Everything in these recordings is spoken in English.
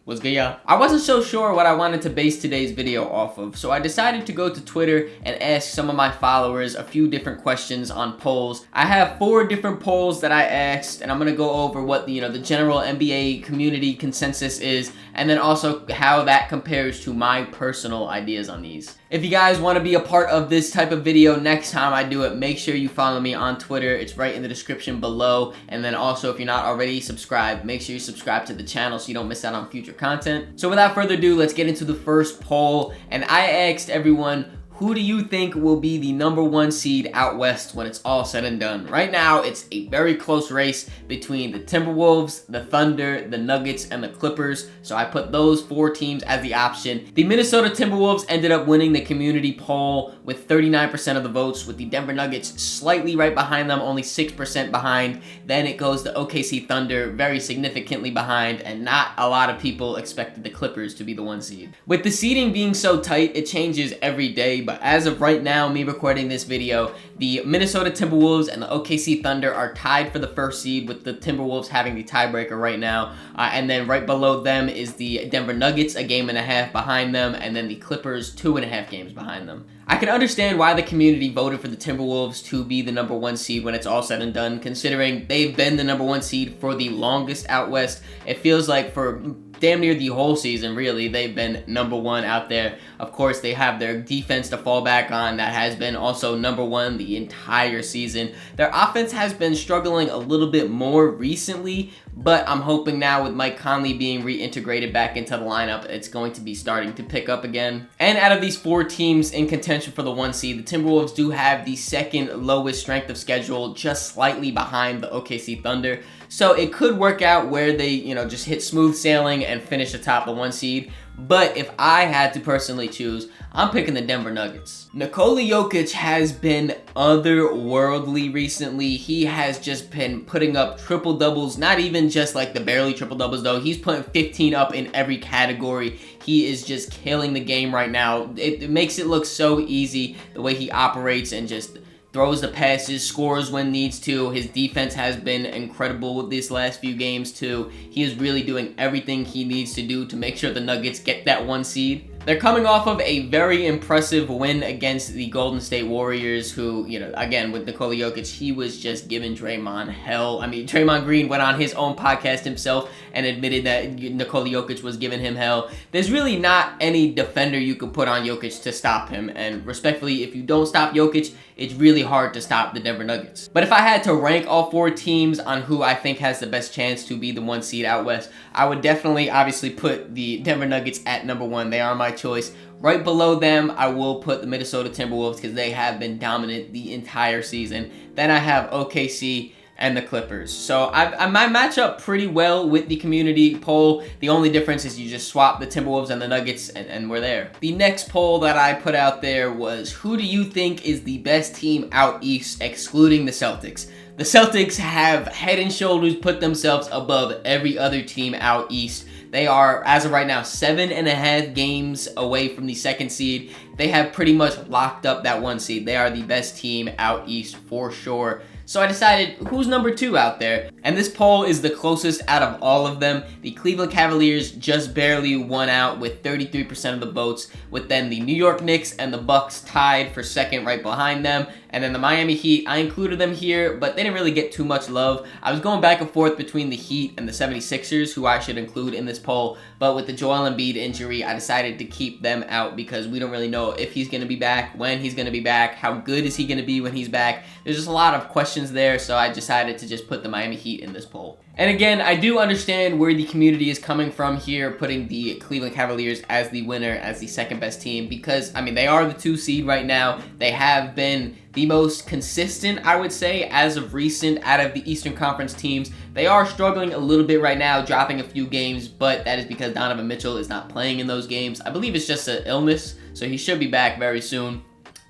What's good, y'all? I wasn't so sure what I wanted to base today's video off of, so I decided to go to Twitter and ask some of my followers a few different questions on polls. I have 4 different polls that I asked, and I'm gonna go over what the general NBA community consensus is, and then also how that compares to my personal ideas on these. If you guys want to be a part of this type of video next time I do it, make sure you follow me on Twitter. It's right in the description below. And then also, if you're not already subscribed, make sure you subscribe to the channel so you don't miss out on future content. So without further ado, let's get into the first poll. And I asked everyone, who do you think will be the #1 seed out west when it's all said and done? Right now, it's a very close race between the Timberwolves, the Thunder, the Nuggets, and the Clippers. So I put those 4 teams as the option. The Minnesota Timberwolves ended up winning the community poll with 39% of the votes, with the Denver Nuggets slightly right behind them, only 6% behind. Then it goes the OKC Thunder very significantly behind, and not a lot of people expected the Clippers to be the 1 seed. With the seeding being so tight, it changes every day. But as of right now, me recording this video, the Minnesota Timberwolves and the OKC Thunder are tied for the 1st seed, with the Timberwolves having the tiebreaker right now. And then right below them is the Denver Nuggets, a game and a half behind them, and then the Clippers 2.5 games behind them. I can understand why the community voted for the Timberwolves to be the #1 seed when it's all said and done, considering they've been the #1 seed for the longest out west. It feels like for damn near the whole season, really, they've been #1 out there. Of course, they have their defense to fall back on that has been also #1 the entire season. Their offense has been struggling a little bit more recently, but I'm hoping now with Mike Conley being reintegrated back into the lineup, it's going to be starting to pick up again. And out of these 4 teams in contention for the 1 seed, the Timberwolves do have the 2nd lowest strength of schedule, just slightly behind the OKC Thunder. So it could work out where they, just hit smooth sailing and finish atop the 1 seed. But if I had to personally choose, I'm picking the Denver Nuggets. Nikola Jokic has been otherworldly recently. He has just been putting up triple doubles, not even just like the barely triple doubles though. He's putting 15 up in every category. He is just killing the game right now. It makes it look so easy the way he operates and just throws the passes, scores when needs to. His defense has been incredible these last few games too. He is really doing everything he needs to do to make sure the Nuggets get that 1 seed. They're coming off of a very impressive win against the Golden State Warriors, who, again, with Nikola Jokic, he was just giving Draymond hell. I mean, Draymond Green went on his own podcast himself and admitted that Nikola Jokic was giving him hell. There's really not any defender you could put on Jokic to stop him, and respectfully, if you don't stop Jokic, it's really hard to stop the Denver Nuggets. But if I had to rank all 4 teams on who I think has the best chance to be the 1 seed out west, I would definitely, obviously, put the Denver Nuggets at #1. They are my choice. Right below them, I will put the Minnesota Timberwolves because they have been dominant the entire season. Then I have OKC and the Clippers. So I might match up pretty well with the community poll. The only difference is you just swap the Timberwolves and the Nuggets and we're there. The next poll that I put out there was, who do you think is the best team out east excluding the Celtics? The Celtics have head and shoulders put themselves above every other team out east. They are, as of right now, 7.5 games away from the 2nd seed. They have pretty much locked up that 1 seed. They are the best team out east for sure. So I decided, who's #2 out there? And this poll is the closest out of all of them. The Cleveland Cavaliers just barely won out with 33% of the votes, with then the New York Knicks and the Bucks tied for 2nd right behind them. And then the Miami Heat, I included them here, but they didn't really get too much love. I was going back and forth between the Heat and the 76ers, who I should include in this poll. But with the Joel Embiid injury, I decided to keep them out because we don't really know if he's going to be back, when he's going to be back, how good is he going to be when he's back. There's just a lot of questions there, so I decided to just put the Miami Heat in this poll. And again, I do understand where the community is coming from here, putting the Cleveland Cavaliers as the winner, as the 2nd best team, because, I mean, they are the 2 seed right now. They have been the most consistent, I would say, as of recent out of the Eastern Conference teams. They are struggling a little bit right now, dropping a few games, but that is because Donovan Mitchell is not playing in those games. I believe it's just an illness, so he should be back very soon.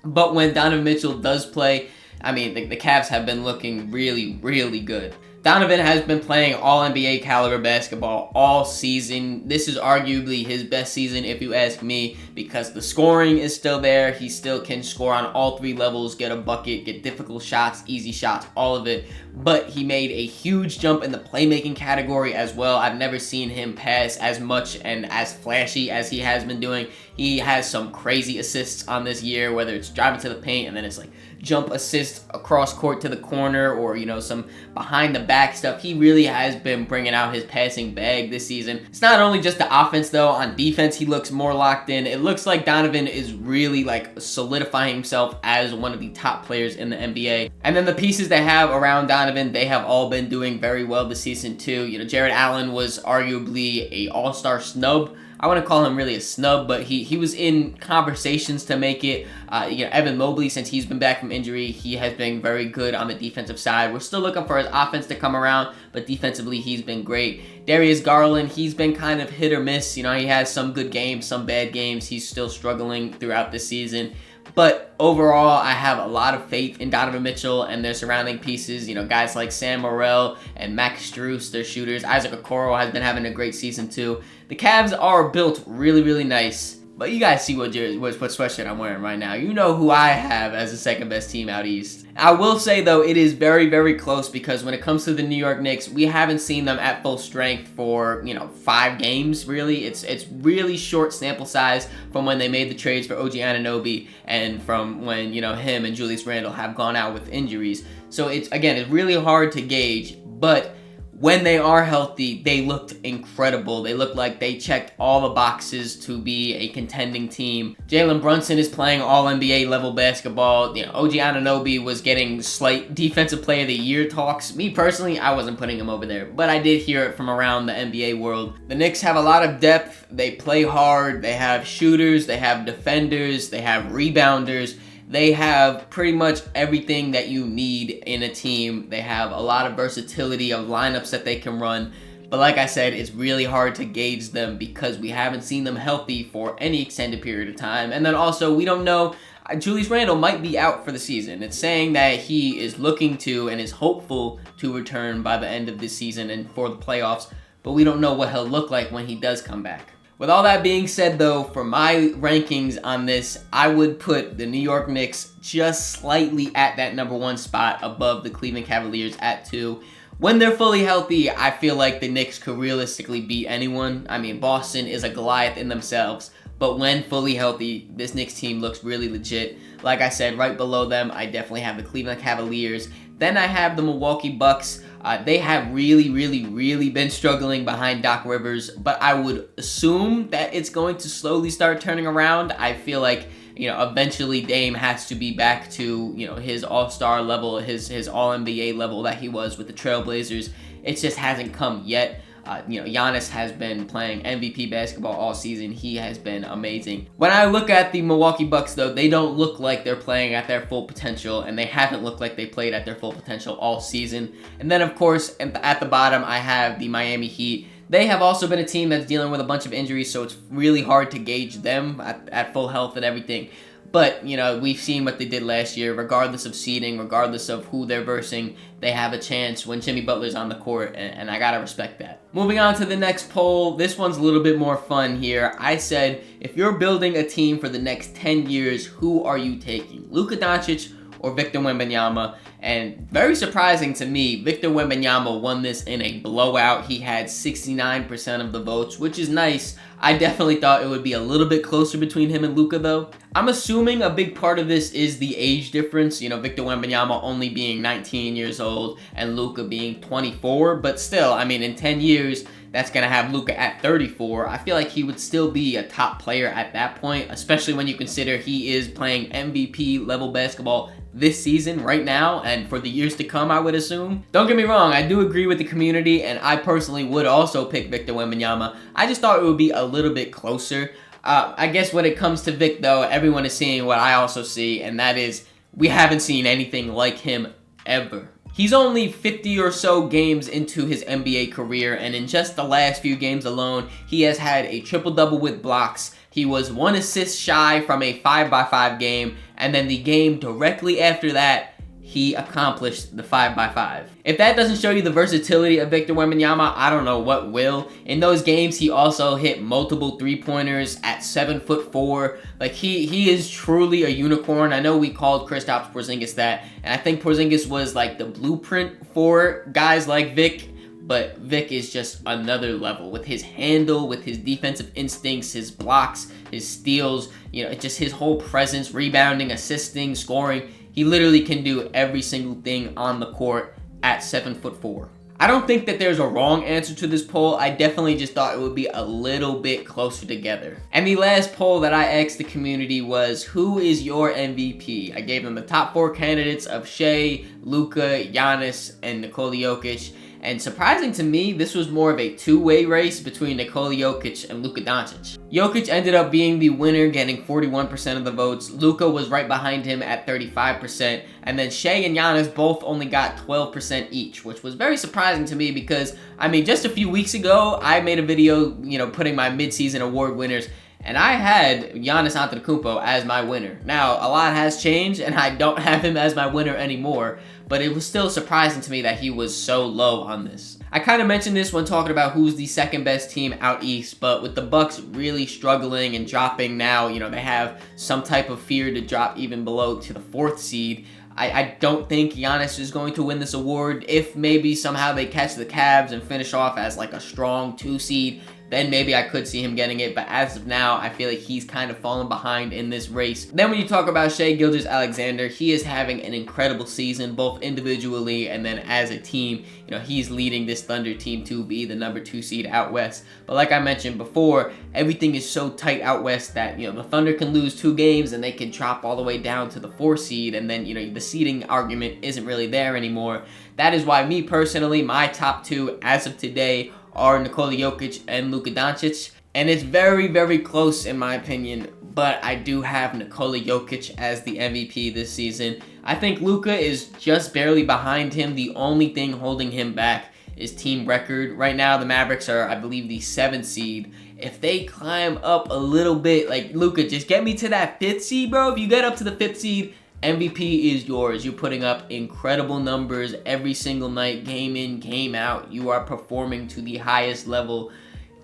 But when Donovan Mitchell does play, I mean, the Cavs have been looking really, really good. Donovan has been playing all NBA caliber basketball all season. This is arguably his best season if you ask me, because the scoring is still there. He still can score on all three levels, get a bucket, get difficult shots, easy shots, all of it. But he made a huge jump in the playmaking category as well. I've never seen him pass as much and as flashy as he has been doing. He has some crazy assists on this year, whether it's driving to the paint and then it's like jump assist across court to the corner, or some behind the back stuff. He really has been bringing out his passing bag this season. It's not only just the offense though. On defense, he looks more locked in. It looks like Donovan is really like solidifying himself as one of the top players in the NBA. And then the pieces they have around Donovan, they have all been doing very well this season too. Jared Allen was arguably a all-star snub. I wouldn't call him really a snub, but he was in conversations to make it. Evan Mobley, since he's been back from injury, he has been very good on the defensive side. We're still looking for his offense to come around, but defensively he's been great. Darius Garland, he's been kind of hit or miss. He has some good games, some bad games. He's still struggling throughout the season. But overall, I have a lot of faith in Donovan Mitchell and their surrounding pieces. Guys like Sam Morrell and Max Strus, their shooters. Isaac Okoro has been having a great season too. The Cavs are built really, really nice. But you guys see what sweatshirt I'm wearing right now. You know who I have as the second best team out east. I will say though, it is very, very close, because when it comes to the New York Knicks, we haven't seen them at full strength for 5 games really. It's really short sample size from when they made the trades for OG Anunoby and from when him and Julius Randle have gone out with injuries. So it's really hard to gauge, but when they are healthy, they looked incredible. They looked like they checked all the boxes to be a contending team. Jalen Brunson is playing all NBA level basketball. OG Anunoby was getting slight defensive player of the year talks. Me personally, I wasn't putting him over there, but I did hear it from around the NBA world. The Knicks have a lot of depth. They play hard. They have shooters. They have defenders. They have rebounders. They have pretty much everything that you need in a team. They have a lot of versatility of lineups that they can run. But like I said, it's really hard to gauge them because we haven't seen them healthy for any extended period of time. And then also, we don't know, Julius Randle might be out for the season. It's saying that he is looking to and is hopeful to return by the end of this season and for the playoffs. But we don't know what he'll look like when he does come back. With all that being said though, for my rankings on this, I would put the New York Knicks just slightly at that number 1 spot above the Cleveland Cavaliers at 2. When they're fully healthy, I feel like the Knicks could realistically beat anyone. I mean, Boston is a Goliath in themselves, but when fully healthy, this Knicks team looks really legit. Like I said, right below them, I definitely have the Cleveland Cavaliers. Then I have the Milwaukee Bucks. They have really been struggling behind Doc Rivers, but I would assume that it's going to slowly start turning around. I feel like, eventually Dame has to be back to, his all-star level, his all-NBA level that he was with the Trailblazers. It just hasn't come yet. Giannis has been playing MVP basketball all season. He has been amazing. When I look at the Milwaukee Bucks, though, they don't look like they're playing at their full potential, and they haven't looked like they played at their full potential all season. And then, of course, at the bottom, I have the Miami Heat. They have also been a team that's dealing with a bunch of injuries, so it's really hard to gauge them at full health and everything. But, we've seen what they did last year. Regardless of seeding, regardless of who they're versing, they have a chance when Jimmy Butler's on the court, and I gotta respect that. Moving on to the next poll. This one's a little bit more fun here. I said, if you're building a team for the next 10 years, who are you taking? Luka Doncic or Victor Wembanyama? And very surprising to me, Victor Wembanyama won this in a blowout. He had 69% of the votes, which is nice. I definitely thought it would be a little bit closer between him and Luka though. I'm assuming a big part of this is the age difference. Victor Wembanyama only being 19 years old and Luka being 24. But still, I mean, in 10 years, that's going to have Luka at 34. I feel like he would still be a top player at that point, especially when you consider he is playing MVP level basketball this season right now and for the years to come, I would assume. Don't get me wrong, I do agree with the community, and I personally would also pick Victor Wembanyama. I just thought it would be a little bit closer. I guess when it comes to Vic though, everyone is seeing what I also see, and that is we haven't seen anything like him ever. He's only 50 or so games into his NBA career, and in just the last few games alone, he has had a triple-double with blocks. He was 1 assist shy from a 5x5 game, and then the game directly after that, he accomplished the 5x5. If that doesn't show you the versatility of Victor Wembanyama, I don't know what will. In those games, he also hit multiple three-pointers at 7'4". Like, he is truly a unicorn. I know we called Kristaps Porzingis that, and I think Porzingis was like the blueprint for guys like Vic. But Vic is just another level with his handle, with his defensive instincts, his blocks, his steals, you know, just his whole presence, rebounding, assisting, scoring. He literally can do every single thing on the court at 7'4". I don't think that there's a wrong answer to this poll. I definitely just thought it would be a little bit closer together. And the last poll that I asked the community was, who is your MVP? I gave them the top 4 candidates of Shai, Luka, Giannis, and Nikola Jokic. And surprising to me, this was more of a two-way race between Nikola Jokic and Luka Doncic. Jokic ended up being the winner, getting 41% of the votes. Luka was right behind him at 35%. And then Shai and Giannis both only got 12% each, which was very surprising to me because, I mean, just a few weeks ago, I made a video, you know, putting my mid-season award winners, and I had Giannis Antetokounmpo as my winner. Now, a lot has changed, and I don't have him as my winner anymore, but it was still surprising to me that he was so low on this. I kind of mentioned this when talking about who's the second best team out east, but with the Bucks really struggling and dropping now, you know, they have some type of fear to drop even below to the 4th seed. I don't think Giannis is going to win this award. If maybe somehow they catch the Cavs and finish off as like a strong 2 seed, then maybe I could see him getting it. But as of now, I feel like he's kind of fallen behind in this race. Then when you talk about Shai Gilgeous-Alexander, he is having an incredible season, both individually and then as a team. You know, he's leading this Thunder team to be the number 2 seed out west. But like I mentioned before, everything is so tight out west that, you know, the Thunder can lose 2 games and they can drop all the way down to the 4 seed. And then, you know, the seeding argument isn't really there anymore. That is why me personally, my top 2 as of today are Nikola Jokic and Luka Doncic. And it's very, very close in my opinion, but I do have Nikola Jokic as the MVP this season. I think Luka is just barely behind him. The only thing holding him back is team record. Right now, the Mavericks are, I believe, the 7th seed. If they climb up a little bit, like, Luka, just get me to that 5th seed, bro. If you get up to the 5th seed, MVP is yours. You're putting up incredible numbers every single night, game in, game out. You are performing to the highest level.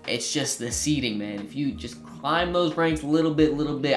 It's just the seeding, man. If you just climb those ranks a little bit,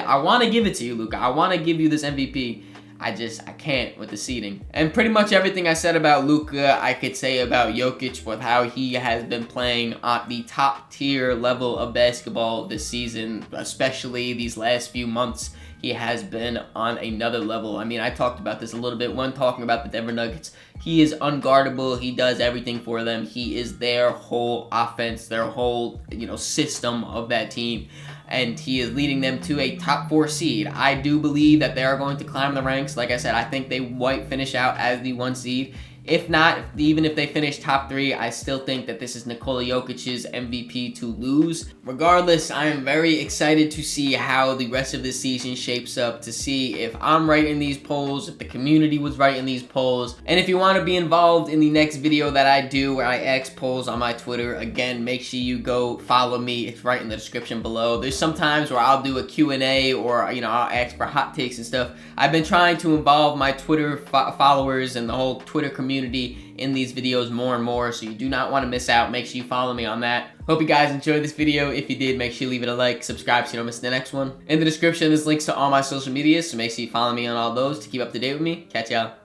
I want to give it to you, Luka. I want to give you this MVP. I can't with the seeding. And pretty much everything I said about Luka, I could say about Jokic with how he has been playing at the top tier level of basketball this season, especially these last few months. He has been on another level. I mean, I talked about this a little bit when talking about the Denver Nuggets. He is unguardable. He does everything for them. He is their whole offense, their whole, you know, system of that team. And he is leading them to a top 4 seed. I do believe that they are going to climb the ranks. Like I said, I think they might finish out as the 1 seed. If not, even if they finish top 3, I still think that this is Nikola Jokic's MVP to lose. Regardless, I am very excited to see how the rest of this season shapes up, to see if I'm right in these polls, if the community was right in these polls. And if you want to be involved in the next video that I do where I ask polls on my Twitter, again, make sure you go follow me. It's right in the description below. There's some times where I'll do a Q&A or, you know, I'll ask for hot takes and stuff. I've been trying to involve my Twitter followers and the whole Twitter community in these videos more and more, so you do not want to miss out. Make sure you follow me on that. Hope you guys enjoyed this video. If you did, make sure you leave it a like, subscribe so you don't miss the next one. In the description, there's links to all my social media, so make sure you follow me on all those to keep up to date with me. Catch y'all.